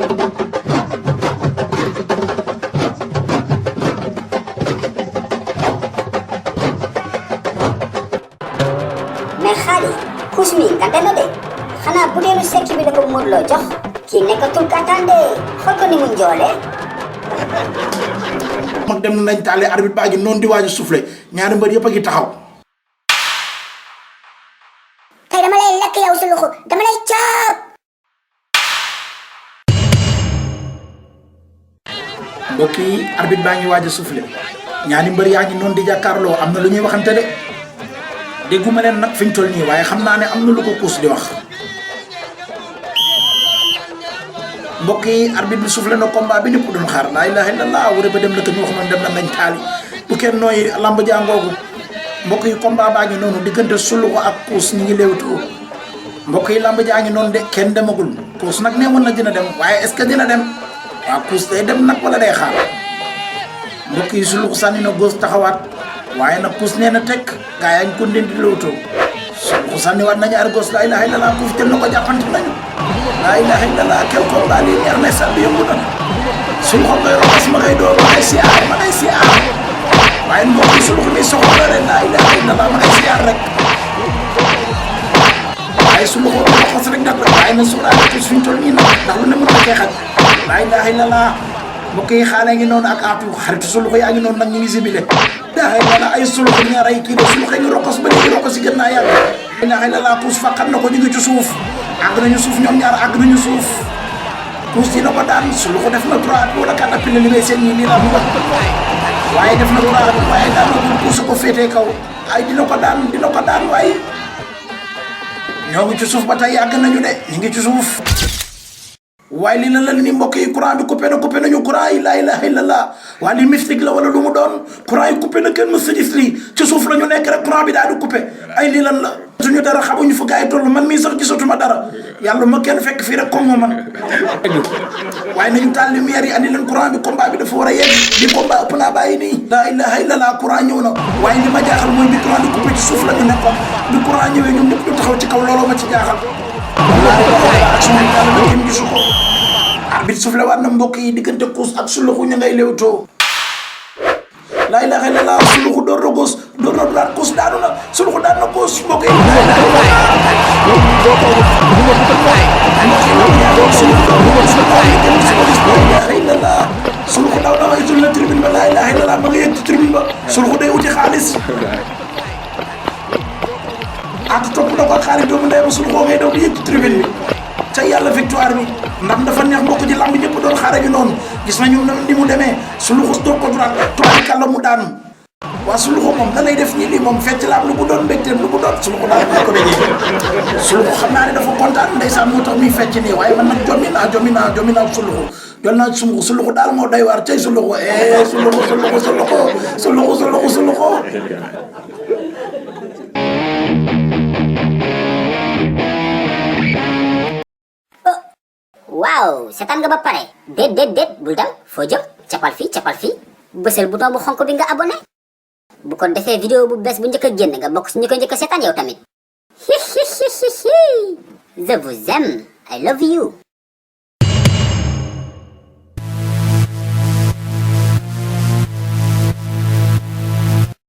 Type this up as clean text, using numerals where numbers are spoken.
mais xaalis kus mi nga dana de xanaa bu deelu sekki bi da ko Modou Lo jox kii nekkatul kattan de xool ko ni mu njoolee. mag dem nañ taale arbitre baa ji noonu di waaj a soufflé ñaari mbër yëpp a ngi taxaw. tey dama lay lekk yow Suluxu dama lay caab. mbokk yi arbitre baa ngi waaj a soufflé ñaari mbër yaa ngi noonu di jàkkaarloo am na lu ñuy waxante de dégguma leen nag fi ñu toll nii waaye xam naa ne am na lu ko kuus di wax. mbokk yi arbitre bi soufflé na combat bi ñëpp doon xaar laa ilaha illallah wara ba dem la ko ñu waxoon dem nañ taali bu kenn nooy lamb jàngoogu. mbokk yi combat baa ngi noonu diggante Suluxu ak kuus ñu ngi léewtoo mbokk yi lamb jaa ngi noonu de kenn demagul kuus nag nee woon na dina dem waaye est-ce que dina dem waaw kuus day dem nag wala day xaar. mbokk yi Suluxu sànni na góos taxawaat waaye nag kuus nee na tekk gaa yaa ngi ko ndindi léewtoo Suluxu sànniwaat nañu ar góos laa ilaha illallah kuus jël na ko jàppante nañu laa ilaha illallah quel combat lii neex na sax bi yëngu na Suluxu koy roxas ma koy door ma ngay siyaar waaye mbokk yi Suluxu mi soxla ren laa ilaha illallah ma ngay siyaar rek waaye Suluxu roxas rek nag waaye na suuraale ci suñ toll nii nag ndax lu ne mën na cee xaj laa ilaha illallah mbokk yi xaale ngi noonu ak aatu xaritu Suluxu yaa ngi noonu nag ñu ngi sibile laa illallah ay Suluxu ñaar ay kii de Suluxu ngi roxas ba léegi roxas yi gën naa yàgg laa illallah puus faqat na ko ñu ngi ci suuf àgg nañu suuf ñoom ñaar àgg nañu suuf puus dina ko daan Suluxu def na 3 wala 4 appui li may seen ñi nii laa bëgg waaye def na 3 waaye daan na puus ko féetee kaw ay dina ko daan waaye ñoo ngi ci suuf ba tey yàgg nañu de ñu ngi ci suuf waaye li la ni mbokk yi courant bi coupé nañu courant yi laa ilaha illallah waaye li mystique la wala lu mu doon courant yi coupé na kenn mës a gis lii ci suuf la ñu nekk rek courant bi daal di coupé ay lii lan la suñu dara xamuñu fu gars yi toll man mii sax gisatuma dara yàlla ma kenn fekk fii rek comme man waaye nañu taal lumière yi andi leen courant bi combat bi dafa war a yegg di combat ëpp naa bàyyi nii laa ilaha illallah courant ñëw na waaye li ma jaaxal mooy bi courant di coupé ci suuf la ñu nekkoon bi courant ñëwee ñun ñëpp ñu taxaw ci kaw looloo ma ci jaaxal ak suñu yàlla na kenn gisu ko arbitre soufflé waat na mbokk yi diggante kuus ak Suluxu ñu ngay léewtoo laa ilaha illallah Suluxu door na góos door na daan kuus daanu na Suluxu daan na góos mbokk yi Suluxu daw na way tul na tribune ba laa ilaha illallah ma nga yegg ci tribune ba Suluxu day uti xaalis atu topp na ko ak xaalis doomu ndey ba Suluxu ngay daw di yegg ci tribune bi ca yàlla victoire bi ndam dafa neex mbokk ji lamb ñëpp doon xaare ñu noonu gis nañu ni mu demee Suluxu doog ko droite tubaab kàlla mu daanu waa Suluxu moom da lay def ñi lii moom fecc la am lu mu doon mbégteem lu mu doon Suluxu daal maa ko déggee Suluxu xam naa ne dafa kontaan ndeysaan moo tax muy fecc nii waaye man nag jommi naa Suluxu jol naa Suluxu daal moo doy waar cay Suluxu Suluxu waaw seetaan nga ba pare déet bul dem foo jëm capal fii bësal bouton bu xonk bi nga abonné bu ko defee vidéo bu bees bu njëkk a génn nga bokk si ñu ko njëkk a seetaan yow tamit je vous aime I love you